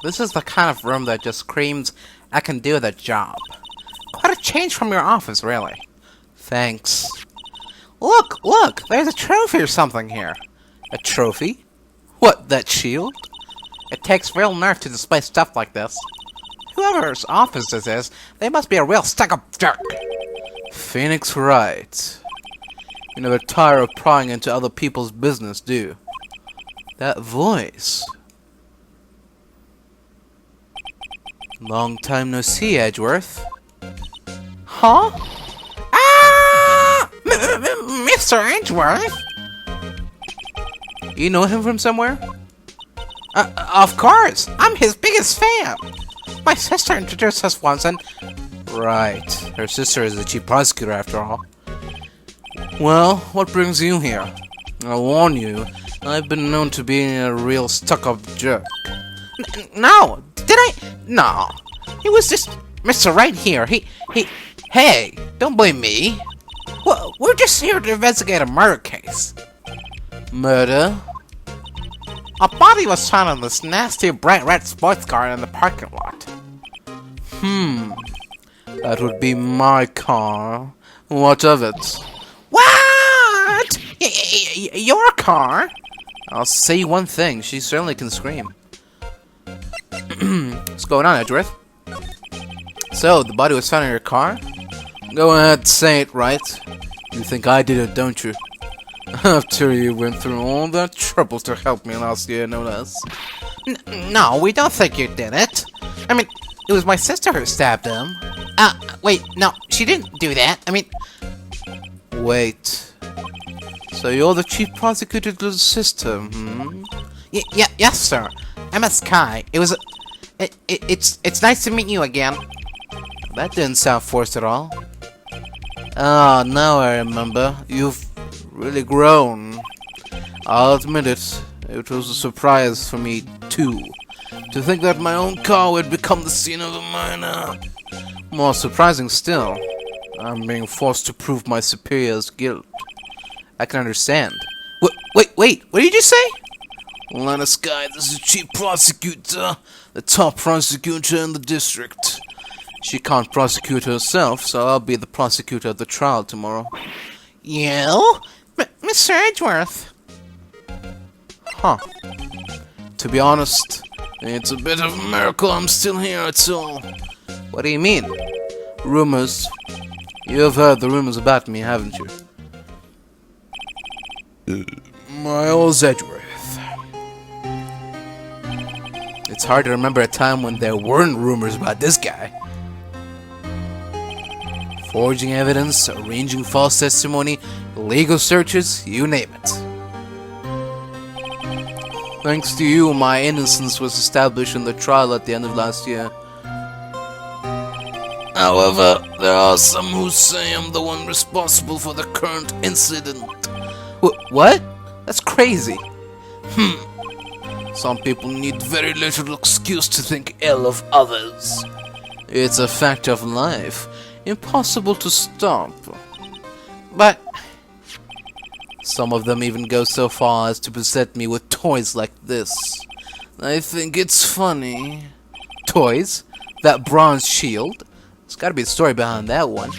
This is the kind of room that just screams, I can do the job. Quite a change from your office, really. Thanks. Look, there's a trophy or something here. A trophy? What, that shield? It takes real nerve to display stuff like this. Whoever's office this is, they must be a real stuck-up jerk. Phoenix Wright. You never tire of prying into other people's business, do you? That voice. Long time no see, Edgeworth. Huh? Ah! Mr. Edgeworth? You know him from somewhere? Of course! I'm his biggest fan! My sister introduced us once and... Right. Her sister is the chief prosecutor after all. Well, what brings you here? I'll warn you, I've been known to be a real stuck-up jerk. No! Did I? No. It was just Mr. Wright here. Hey, don't blame me. Well, we're just here to investigate a murder case. Murder? A body was found in this nasty bright red sports car in the parking lot. That would be my car. What of it? What? Your car? I'll say one thing, she certainly can scream. What's going on, Edgeworth? So, the body was found in your car? Go ahead, say it, right? You think I did it, don't you? After you went through all that trouble to help me last year, no less. No, we don't think you did it. I mean, it was my sister who stabbed him. Wait, no, she didn't do that. I mean... Wait. So you're the chief prosecutor's sister, hmm? Yes, sir. I'm Sky. It was... It's nice to meet you again. That didn't sound forced at all. Ah, now I remember. You've really grown. I'll admit it. It was a surprise for me, too. To think that my own car would become the scene of a murder. More surprising still, I'm being forced to prove my superior's guilt. I can understand. Wait, what did you say? Lana Sky, this is Chief Prosecutor, the top prosecutor in the district. She can't prosecute herself, so I'll be the prosecutor of the trial tomorrow. You? Mr. Edgeworth? Huh. To be honest, it's a bit of a miracle I'm still here at all. What do you mean? Rumors. You have heard the rumors about me, haven't you? Miles Edgeworth. It's hard to remember a time when there weren't rumors about this guy. Forging evidence, arranging false testimony, legal searches, you name it. Thanks to you, my innocence was established in the trial at the end of last year. However, there are some who say I'm the one responsible for the current incident. What? That's crazy. Some people need very little excuse to think ill of others. It's a fact of life. Impossible to stop. But some of them even go so far as to present me with toys like this. I think it's funny. Toys? That bronze shield? There's gotta be a story behind that one.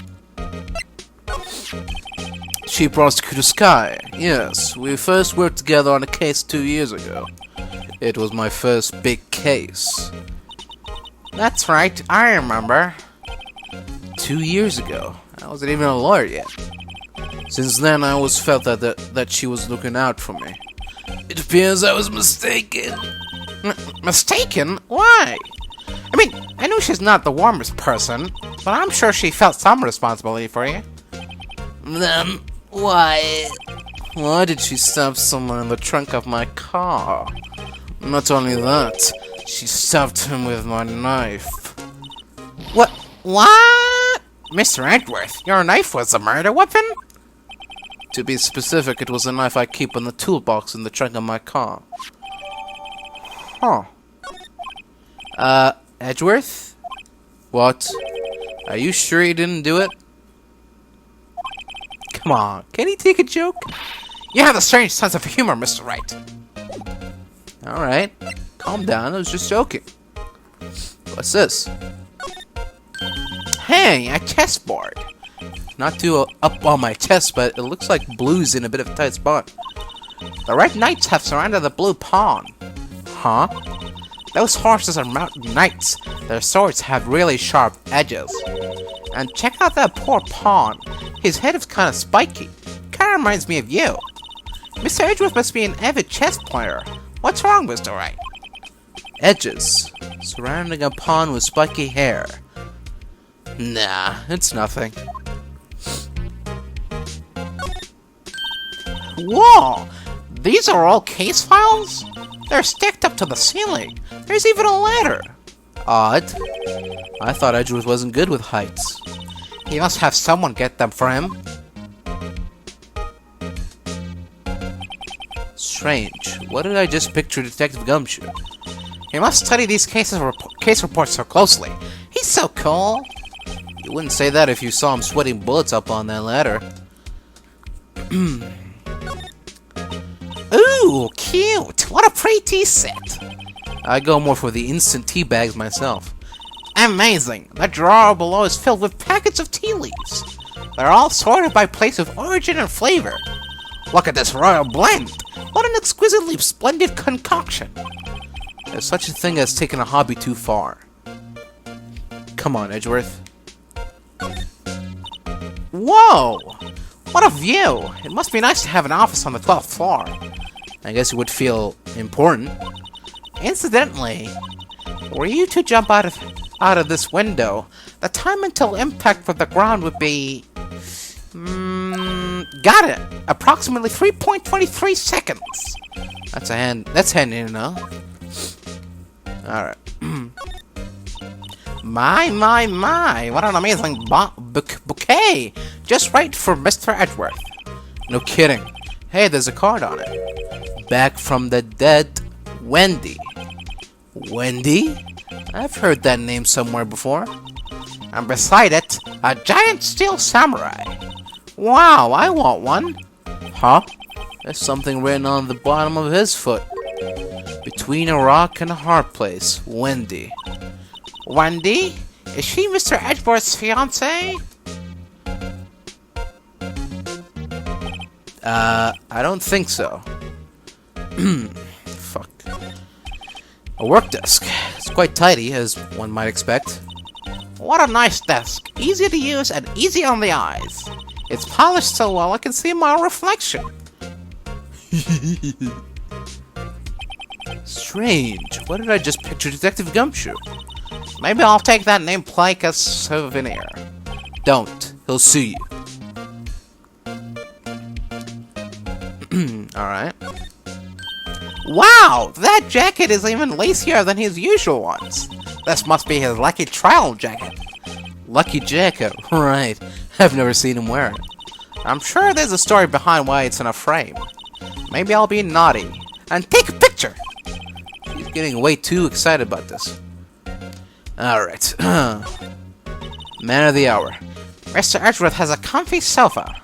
Chief Prosecutor Sky. Yes, we first worked together on a case 2 years ago. It was my first big case. That's right, I remember. 2 years ago. I wasn't even a lawyer yet. Since then, I always felt that she was looking out for me. It appears I was mistaken. Mistaken? Why? I mean, I know she's not the warmest person, but I'm sure she felt some responsibility for you. Then, why? Why did she stab someone in the trunk of my car? Not only that, she stabbed him with my knife. What? Mr. Edgeworth, your knife was a murder weapon? To be specific, it was a knife I keep in the toolbox in the trunk of my car. Huh. Edgeworth? What? Are you sure you didn't do it? Come on, can he take a joke? You have a strange sense of humor, Mr. Wright. Alright, calm down, I was just joking. What's this? Hey, a chessboard. Not too up on my chest, but it looks like blue's in a bit of a tight spot. The red knights have surrounded the blue pawn. Huh? Those horses are mountain knights. Their swords have really sharp edges. And check out that poor pawn. His head is kind of spiky. Kinda reminds me of you. Mr. Edgeworth must be an avid chess player. What's wrong, Mr. Wright? Edges. Surrounding a pawn with spiky hair. Nah, it's nothing. Whoa! These are all case files? They're stacked up to the ceiling. There's even a ladder. Odd. I thought Edgeworth wasn't good with heights. He must have someone get them for him. Strange. What did I just picture Detective Gumshoe? He must study these case reports so closely. He's so cool. You wouldn't say that if you saw him sweating bullets up on that ladder. Ooh, cute! What a pretty tea set! I go more for the instant tea bags myself. Amazing! The drawer below is filled with packets of tea leaves. They're all sorted by place of origin and flavor. Look at this royal blend! What an exquisitely splendid concoction! There's such a thing as taking a hobby too far. Come on, Edgeworth. Whoa! What a view! It must be nice to have an office on the 12th floor. I guess you would feel important. Incidentally, were you to jump out of this window, the time until impact with the ground would be... got it! Approximately 3.23 seconds! That's handy to know. Alright. My, what an amazing bouquet! Just right for Mr. Edgeworth. No kidding. Hey, there's a card on it. Back from the dead, Wendy. Wendy? I've heard that name somewhere before. And beside it, a giant steel samurai. Wow, I want one. Huh? There's something written on the bottom of his foot. Between a rock and a hard place, Wendy. Wendy? Is she Mr. Edgeworth's fiancée? I don't think so. Fuck. A work desk. It's quite tidy, as one might expect. What a nice desk. Easy to use and easy on the eyes. It's polished so well I can see my reflection. Strange. What did I just picture Detective Gumshoe? Maybe I'll take that nameplate as souvenir. Don't. He'll sue you. Alright. Wow! That jacket is even lacier than his usual ones. This must be his lucky trial jacket. Lucky jacket, right. I've never seen him wear it. I'm sure there's a story behind why it's in a frame. Maybe I'll be naughty and take a picture. She's getting way too excited about this. Alright. Man of the hour. Mr. Edgeworth has a comfy sofa.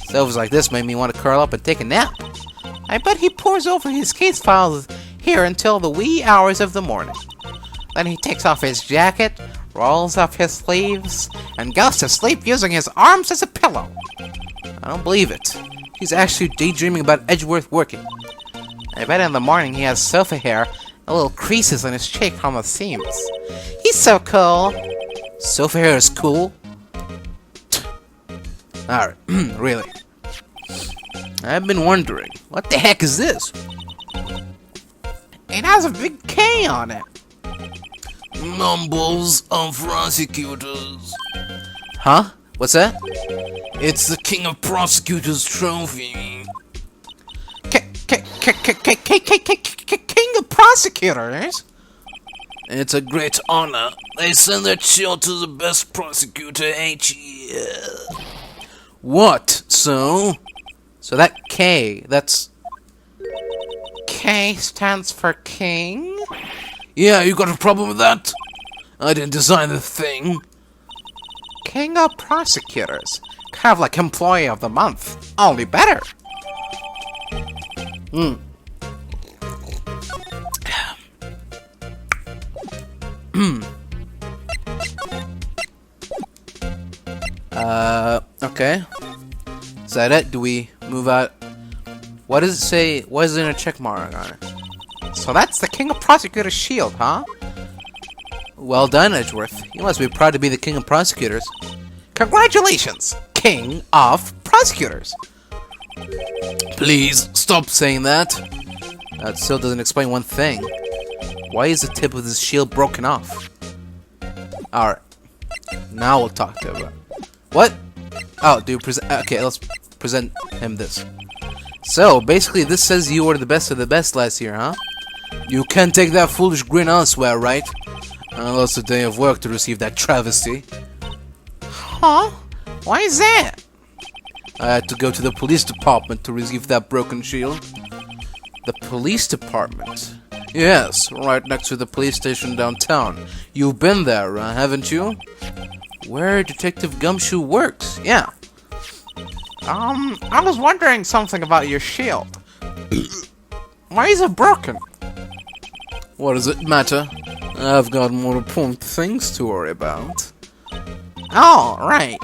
Sofas like this make me want to curl up and take a nap. I bet he pores over his case files here until the wee hours of the morning. Then he takes off his jacket, rolls up his sleeves, and goes to sleep using his arms as a pillow. I don't believe it. He's actually daydreaming about Edgeworth working. I bet in the morning he has sofa hair and little creases on his cheek from the seams. He's so cool. Sofa hair is cool? Alright, really. I've been wondering, what the heck is this? It has a big K on it. Mumbles of prosecutors. Huh? What's that? It's the King of Prosecutors trophy. King of Prosecutors? It's a great honor. They send their shield to the best prosecutor each year. What? So that K, that's... K stands for King? Yeah, you got a problem with that? I didn't design the thing. King of Prosecutors. Kind of like Employee of the Month. Only better. Okay. Is that it? Do we move out? What does it say? Why is there a check mark on it? So that's the King of Prosecutors shield, huh? Well done, Edgeworth. You must be proud to be the King of Prosecutors. Congratulations, King of Prosecutors! Please, stop saying that. That still doesn't explain one thing. Why is the tip of this shield broken off? Alright. Now we'll talk to him. What? Oh, okay, let's present him this. So, basically, this says you were the best of the best last year, huh? You can't take that foolish grin elsewhere, right? I lost a day of work to receive that travesty. Huh? Why is that? I had to go to the police department to receive that broken shield. The police department? Yes, right next to the police station downtown. You've been there, haven't you? Where Detective Gumshoe works, yeah. I was wondering something about your shield. Why is it broken? What does it matter? I've got more important things to worry about. Oh, right.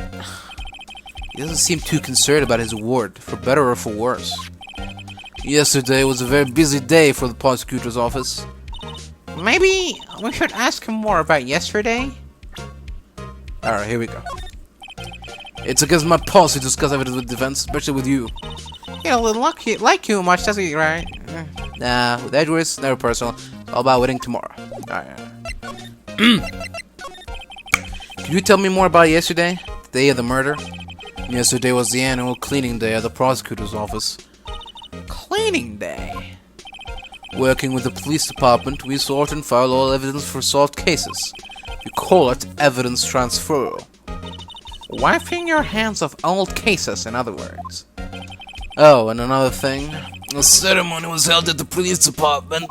He doesn't seem too concerned about his award, for better or for worse. Yesterday was a very busy day for the prosecutor's office. Maybe we should ask him more about yesterday? Alright, here we go. It's against my policy to discuss evidence with defense, especially with you. He doesn't like you much, does he, right? Nah, with Edgeworth, never personal. It's all about winning tomorrow. Alright. Can you tell me more about yesterday? The day of the murder? Yesterday was the annual cleaning day at the prosecutor's office. Cleaning day? Working with the police department, we sort and file all evidence for solved cases. We call it evidence transfer. Wiping your hands of old cases, in other words. Oh, and another thing. A ceremony was held at the police department.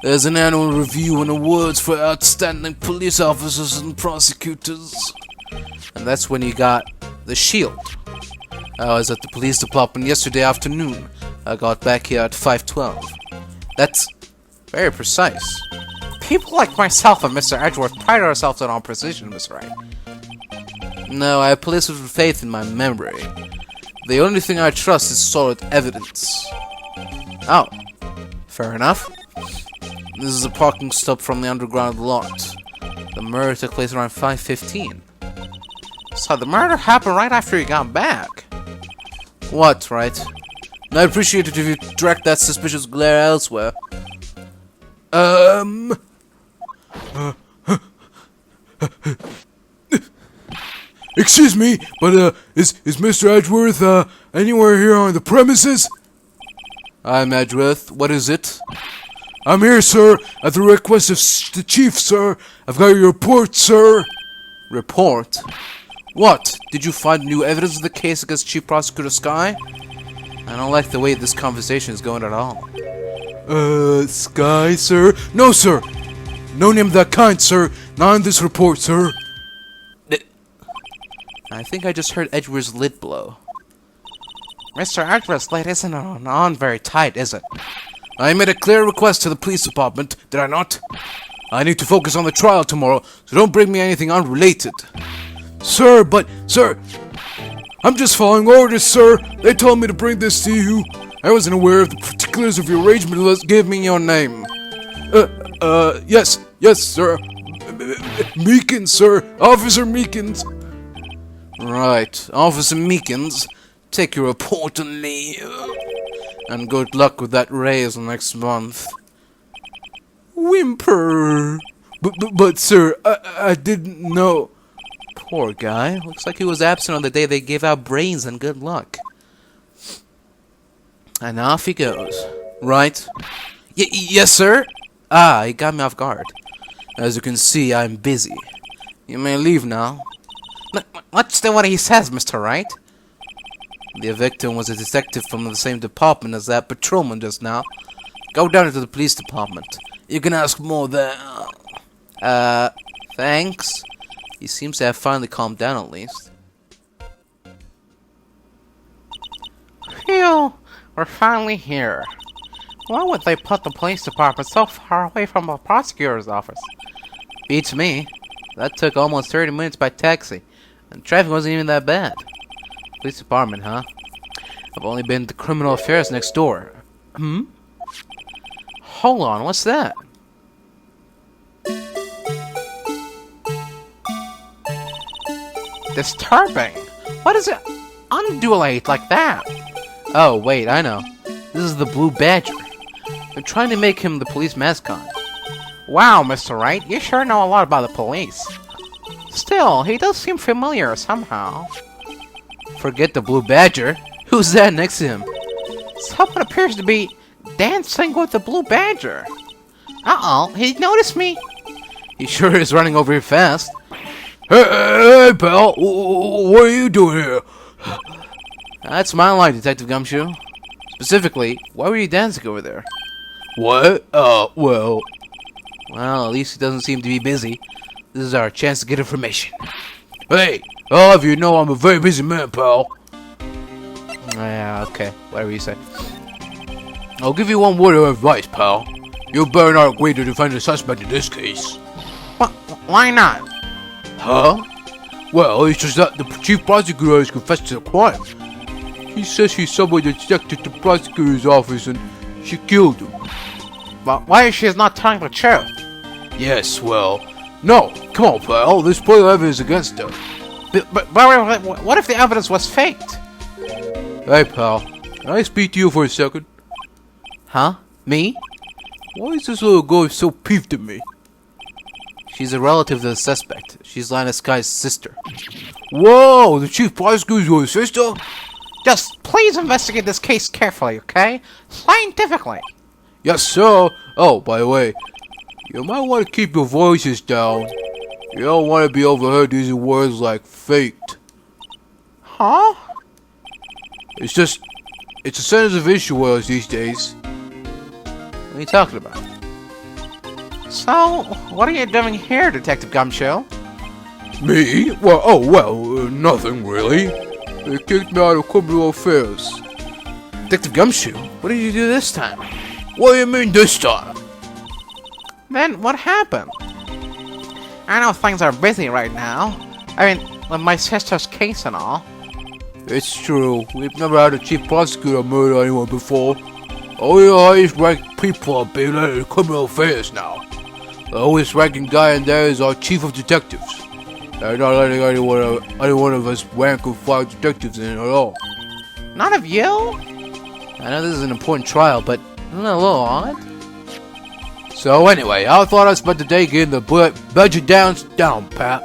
There's an annual review and awards for outstanding police officers and prosecutors. And that's when you got the shield. I was at the police department yesterday afternoon. I got back here at 5:12. That's very precise. People like myself and Mr. Edgeworth pride ourselves on our precision, Miss Wright. No, I have placed faith in my memory. The only thing I trust is solid evidence. Oh, fair enough. This is a parking stop from the underground lot. The murder took place around 5:15. So the murder happened right after you got back? What, right? And I appreciate it if you direct that suspicious glare elsewhere. Excuse me, but is Mr. Edgeworth anywhere here on the premises? I'm Edgeworth. What is it? I'm here, sir, at the request of the chief, sir. I've got your report, sir. Report? What? Did you find new evidence of the case against Chief Prosecutor Sky? I don't like the way this conversation is going at all. Sky, sir? No, sir. No name of that kind, sir. Not in this report, sir. I think I just heard Edgeworth's lid blow. Mr. Edgeworth's lid isn't on very tight, is it? I made a clear request to the police department, did I not? I need to focus on the trial tomorrow, so don't bring me anything unrelated. Sir, sir, I'm just following orders, sir. They told me to bring this to you. I wasn't aware of the particulars of your arrangement. Let's give me your name. Yes, sir. Meekins, sir. Officer Meekins. Right, Officer Meekins, take your report and leave. And good luck with that raise next month. Whimper. But sir, I didn't know. Poor guy. Looks like he was absent on the day they gave out brains, and good luck. And off he goes. Right? Yes, sir? Ah, he got me off guard. As you can see, I'm busy. You may leave now. Let's do what he says, Mr. Wright. The victim was a detective from the same department as that patrolman just now. Go down to the police department. You can ask more there. Thanks. He seems to have finally calmed down at least. Phew, we're finally here. Why would they put the police department so far away from the prosecutor's office? Beats me. That took almost 30 minutes by taxi. And traffic wasn't even that bad. Police department, huh? I've only been to criminal affairs next door. Hold on, what's that? Disturbing. Why does it undulate like that? Oh, wait, I know. This is the Blue Badger. They're trying to make him the police mascot. Wow, Mr. Wright, you sure know a lot about the police. Still, he does seem familiar somehow. Forget the Blue Badger. Who's that next to him? Someone appears to be dancing with the Blue Badger. Uh-oh, he noticed me. He sure is running over here fast. Hey, pal, what are you doing here? That's my line, Detective Gumshoe. Specifically, why were you dancing over there? What? Well, at least he doesn't seem to be busy. This is our chance to get information. hey, I'll have you know I'm a very busy man, pal. Yeah, okay, whatever you say. I'll give you one word of advice, pal. You better not agree to defend the suspect in this case. Why not? Huh? Well, it's just that the chief prosecutor has confessed to the crime. He says she's someone that detected the prosecutor's office and she killed him. But why is she not telling the truth? Yes, well, no, come on, pal, there's plenty of evidence against her. But what if the evidence was faked? Hey, pal, can I speak to you for a second? Huh? Me? Why is this little girl so peeved at me? She's a relative of the suspect. She's Lana Sky's sister. Whoa, the chief prosecutor's your sister? Just please investigate this case carefully, okay? Scientifically. Yes, sir. Oh, by the way, you might want to keep your voices down. You don't want to be overheard using words like faked. Huh? It's a sensitive issue with us these days. What are you talking about? So, what are you doing here, Detective Gumshoe? Me? Well, nothing really. They kicked me out of criminal affairs. Detective Gumshoe? What did you do this time? What do you mean this time? Then, what happened? I know things are busy right now. I mean, with my sister's case and all. It's true. We've never had a chief prosecutor murder anyone before. Only the highest ranked people are being let into criminal affairs now. The lowest ranking guy in there is our chief of detectives. They're not letting any one of us rank or file detectives in at all. None of you? I know this is an important trial, but isn't that a little odd? So anyway, I thought I'd spend the day getting the budget down, Pat.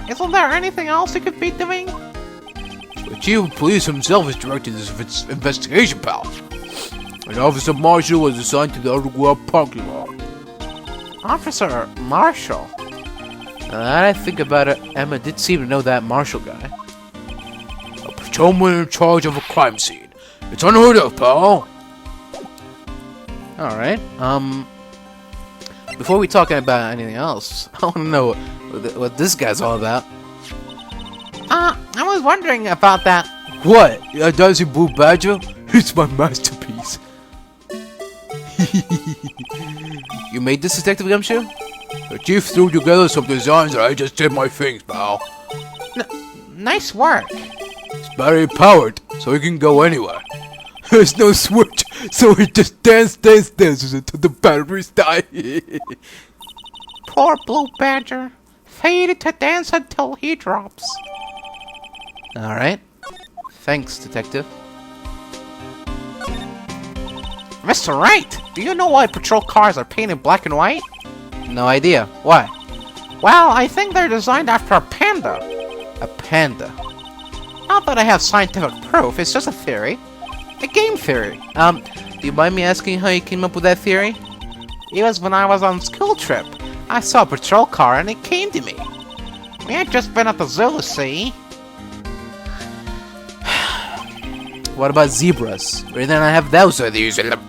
Isn't there anything else you could be doing? The chief of police himself is directing this investigation, pal. An officer marshal was assigned to the underground parking lot. Officer Marshall? Now that I think about it, Emma did seem to know that Marshall guy. A patrolman in charge of a crime scene. It's unheard of, pal. Alright, before we talk about anything else, I want to know what this guy's all about. I was wondering about that. What? A dancing blue badger? It's my masterpiece. You made this, Detective Gumshoe? The chief threw together some designs and I just did my things, pal. Nice work. It's battery powered, so it can go anywhere. There's no switch, so it just dances until the batteries die. Poor Blue Badger. Fated to dance until he drops. Alright. Thanks, Detective. Mr. Wright, do you know why patrol cars are painted black and white? No idea. Why? Well, I think they're designed after a panda. A panda. Not that I have scientific proof, it's just a theory. A game theory. Do you mind me asking how you came up with that theory? It was when I was on school trip. I saw a patrol car and it came to me. We had just been at the zoo, see? What about zebras? Where then I have those are these in them.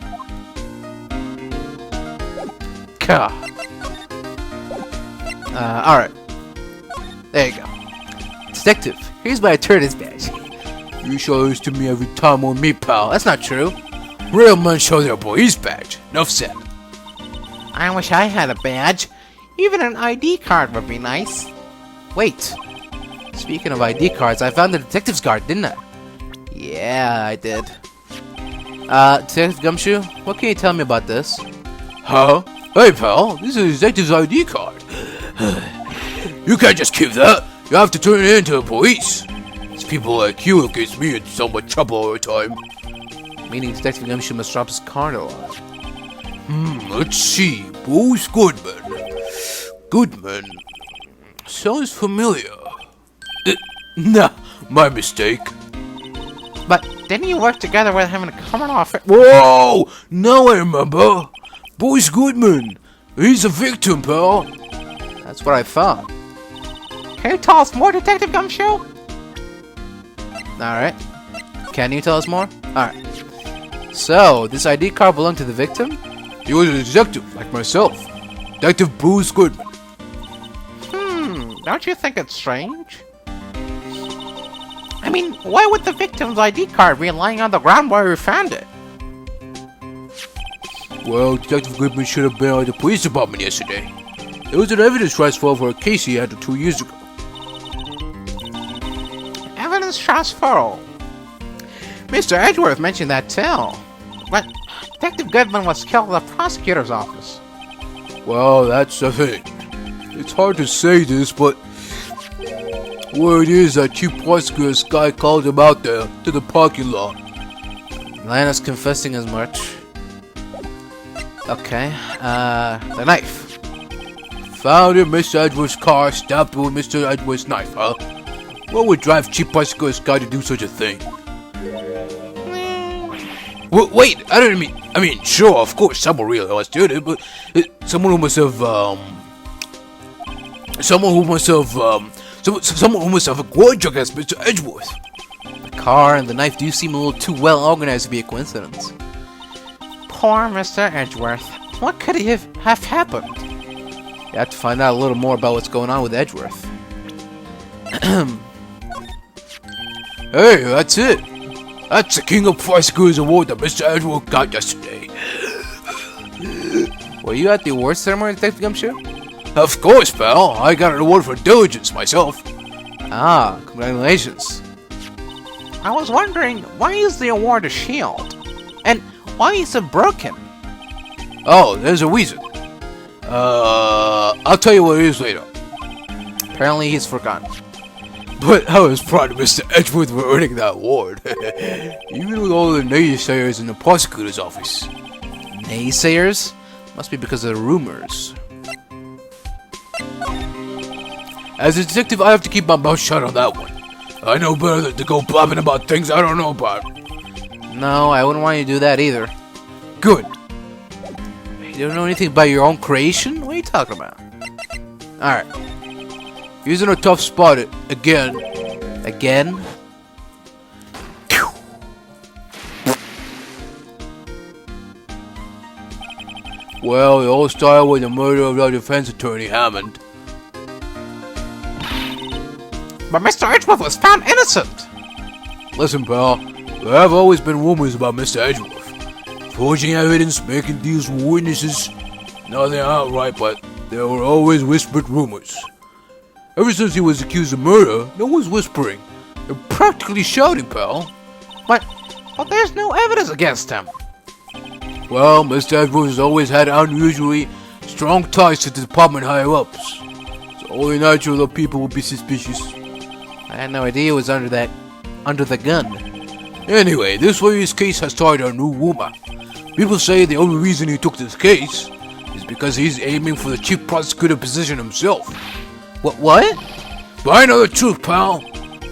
Alright. There you go. Detective, here's my attorney's badge. You show this to me every time on me, pal. That's not true. Real men show their police badge. Enough said. I wish I had a badge. Even an ID card would be nice. Wait. Speaking of ID cards, I found the detective's card, didn't I? Yeah, I did. Detective Gumshoe, what can you tell me about this? Huh? Hey, pal, this is a detective's ID card. You can't just keep that. You have to turn it in to the police. It's people like you who gets me in so much trouble all the time. Meaning Detective Gumshoe must drop his card a lot. Let's see. Bruce Goodman. Goodman. Sounds familiar. Nah, my mistake. But didn't you work together with him in a common office? Whoa! Now I remember. Bruce Goodman. He's a victim, pal. That's what I thought. Can you tell us more, Detective Gumshoe? Alright. Can you tell us more? Alright. So, this ID card belonged to the victim? He was a detective, like myself. Detective Bruce Goodman. Don't you think it's strange? I mean, why would the victim's ID card be lying on the ground where we found it? Well, Detective Goodman should have been at the police department yesterday. There was an evidence transfer for a case he had 2 years ago. Evidence transfer. Mr. Edgeworth mentioned that too. But Detective Goodman was killed in the prosecutor's office. Well, that's the thing. It's hard to say this, but word is that Chief Prosecutor's guy called him out there to the parking lot. Lana's confessing as much. Okay, the knife. Found in Mr. Edgeworth's car, stabbed with Mr. Edgeworth's knife, huh? What would drive Chief Prosecutor's guy to do such a thing? Wait, I mean, sure, of course, someone really did it, but someone who must have a grudge against Mr. Edgeworth. The car and the knife do seem a little too well organized to be a coincidence. Poor Mr. Edgeworth. What could have happened? You have to find out a little more about what's going on with Edgeworth. Hey, that's it. That's the King of Prosecutors Award that Mr. Edgeworth got yesterday. Were you at the awards ceremony, Detective Gumshoe? Of course, pal. I got an award for diligence myself. Ah, congratulations. I was wondering, why is the award a shield? And why is it broken? Oh, there's a reason. I'll tell you what it is later. Apparently he's forgotten. But I was proud of Mr. Edgeworth for earning that award. Even with all the naysayers in the prosecutor's office. Naysayers? Must be because of the rumors. As a detective, I have to keep my mouth shut on that one. I know better than to go blabbing about things I don't know about. No, I wouldn't want you to do that either. Good. You don't know anything about your own creation? What are you talking about? Alright. He's in a tough spot again. Again? Well, it all started with the murder of our defense attorney, Hammond. But Mr. Edgeworth was found innocent! Listen, pal, there have always been rumors about Mr. Edgeworth. Forging evidence, making deals with witnesses. Nothing outright, but there were always whispered rumors. Ever since he was accused of murder, no one's whispering. They're practically shouting, pal. But there's no evidence against him. Well, Mr. Edgeworth has always had unusually strong ties to the department higher-ups. It's only natural that people would be suspicious. I had no idea it was under the gun. Anyway, this way his case has started a new rumor. People say the only reason he took this case is because he's aiming for the chief prosecutor position himself. What? But I know the truth, pal.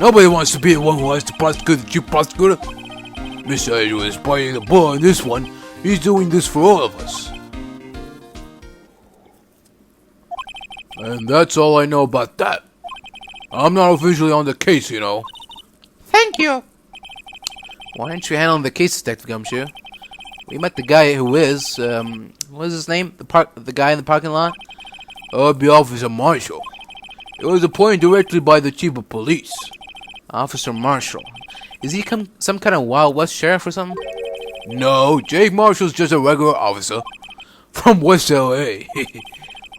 Nobody wants to be the one who has to prosecute the chief prosecutor. Mr. Edgeworth is biting the bullet on this one. He's doing this for all of us. And that's all I know about that. I'm not officially on the case, you know. Thank you. Why aren't you handling the case, Detective Gumshoe? We met the guy who is, what is his name? The guy in the parking lot? I'd be Officer Marshall. It was appointed directly by the chief of police. Officer Marshall. Is he some kind of Wild West sheriff or something? No, Jake Marshall's just a regular officer. From West LA.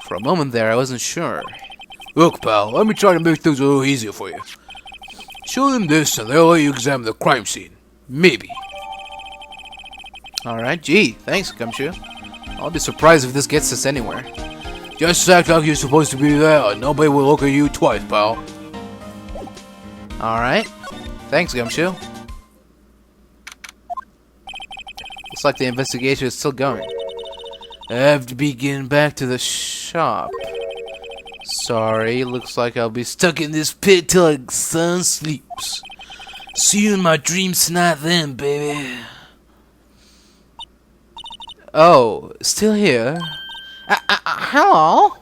For a moment there, I wasn't sure. Look, pal, let me try to make things a little easier for you. Show them this and they'll let you examine the crime scene. Maybe. Alright, gee, thanks, Gumshoe. I'll be surprised if this gets us anywhere. Just act like you're supposed to be there and nobody will look at you twice, pal. Alright. Thanks, Gumshoe. Looks like the investigation is still going. I have to be getting back to the shop. Sorry, looks like I'll be stuck in this pit till the sun sleeps. See you in my dreams tonight then, baby. Oh, still here? Hello?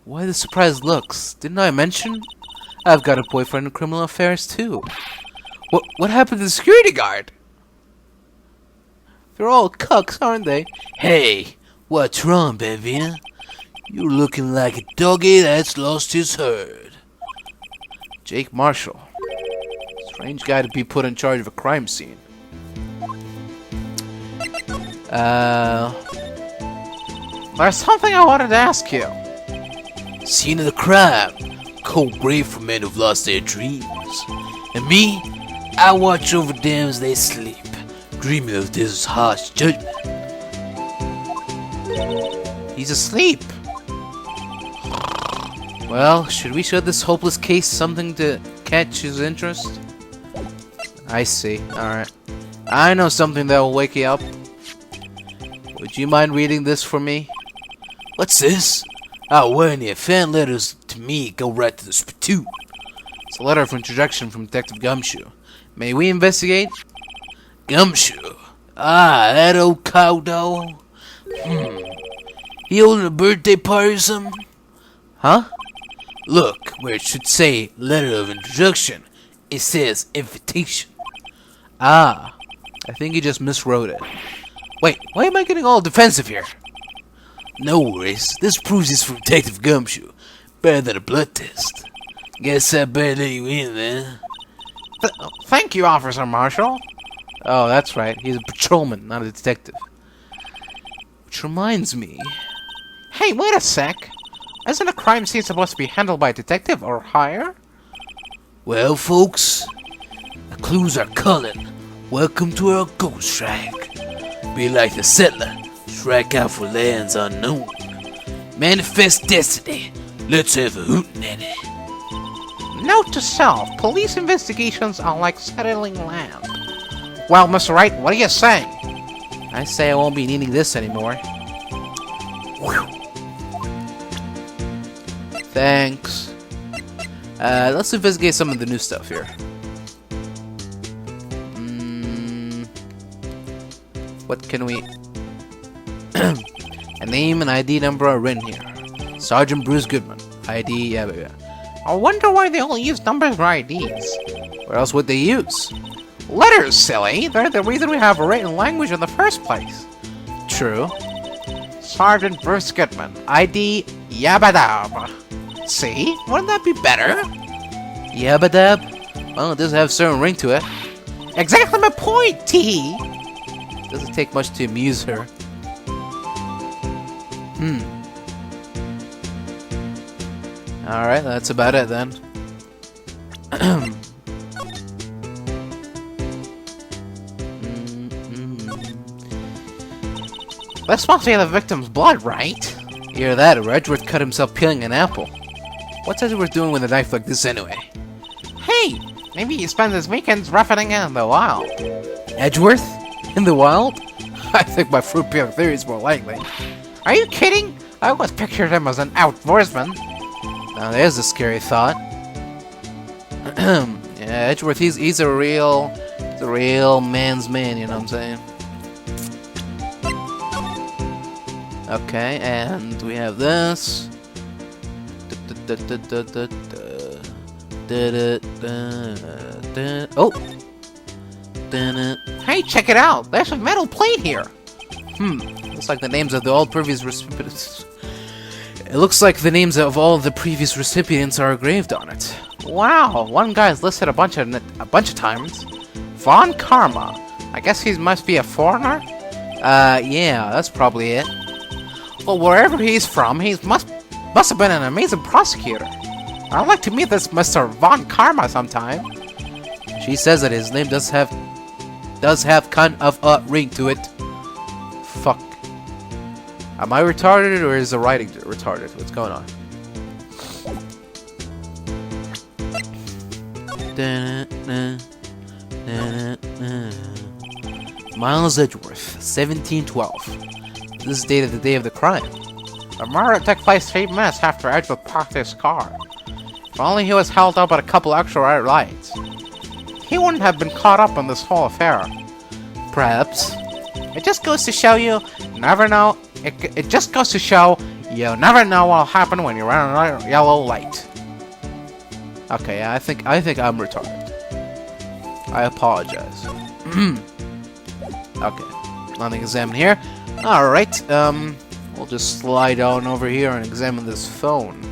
Why the surprised looks? Didn't I mention? I've got a boyfriend in criminal affairs too. What happened to the security guard? They're all cucks, aren't they? Hey, what's wrong, baby? You're looking like a doggy that's lost his herd. Jake Marshall. Strange guy to be put in charge of a crime scene. There's something I wanted to ask you. Scene of the crime. Cold grave for men who've lost their dreams. And me, I watch over them as they sleep, dreaming of this harsh judgment. He's asleep. Well, should we show this hopeless case something to catch his interest? I see. Alright. I know something that will wake you up. Would you mind reading this for me? What's this? Oh, when you fan letters to me, go right to the spittoon. It's a letter of introduction from Detective Gumshoe. May we investigate? Gumshoe? Ah, that old cowdoll? He holding a birthday party or something? Huh? Look, where it should say letter of introduction, it says invitation. Ah, I think he just miswrote it. Wait, why am I getting all defensive here? No worries, this proves he's from Detective Gumshoe. Better than a blood test. Guess I better let you in, then. Thank you, Officer Marshall. Oh, that's right, he's a patrolman, not a detective. Which reminds me... Hey, wait a sec! Isn't a crime scene supposed to be handled by a detective or higher? Well, folks, the clues are calling. Welcome to our ghost track. Be like the settler, strike out for lands unknown. Manifest destiny. Let's have a hootenanny. Note to self, police investigations are like settling land. Well, Mr. Wright, what do you say? I say I won't be needing this anymore. Whew. Thanks. Let's investigate some of the new stuff here. What can we... A name and ID number are written here. Sergeant Bruce Goodman. ID, yeah. I wonder why they only use numbers for IDs. What else would they use? Letters, silly! They're the reason we have a written language in the first place. True. Sergeant Bruce Goodman. ID, Yabadab. See? Wouldn't that be better? Yabadab? Well, it does have a certain ring to it. Exactly my point, tee! Doesn't take much to amuse her. Alright, that's about it then. This must be the victim's blood, right? Hear that, or Edgeworth cut himself peeling an apple. What's Edgeworth doing with a knife like this anyway? Hey! Maybe he spends his weekends roughening it in the wild. Edgeworth? In the wild? I think my fruit peeling theory is more likely. Are you kidding? I always pictured him as an outdoorsman. Now there's a scary thought. Yeah, Edgeworth, he's a real man's man, you know what I'm saying? Okay, and we have this. Oh! Hey, check it out! There's a metal plate here! Looks like the names of all previous recipients. It looks like the names of all the previous recipients are engraved on it. Wow, one guy's listed a bunch of times. Von Karma. I guess he must be a foreigner? Yeah, that's probably it. Well, wherever he's from, he must Must have been an amazing prosecutor. I'd like to meet this Mr. Von Karma sometime. She says that his name does have kind of a ring to it. Fuck. Am I retarded or is the writing retarded? What's going on? Miles Edgeworth, 1712. This is dated the day of the crime. The murder took place 3 minutes after Edgeworth parked his car. If only he was held up at a couple extra red lights, he wouldn't have been caught up in this whole affair. Perhaps. It just goes to show you never know. It just goes to show you never know what'll happen when you run a yellow light. Okay, yeah, I think I'm retarded. I apologize. Okay, nothing to examine here. All right, we'll just slide on over here and examine this phone.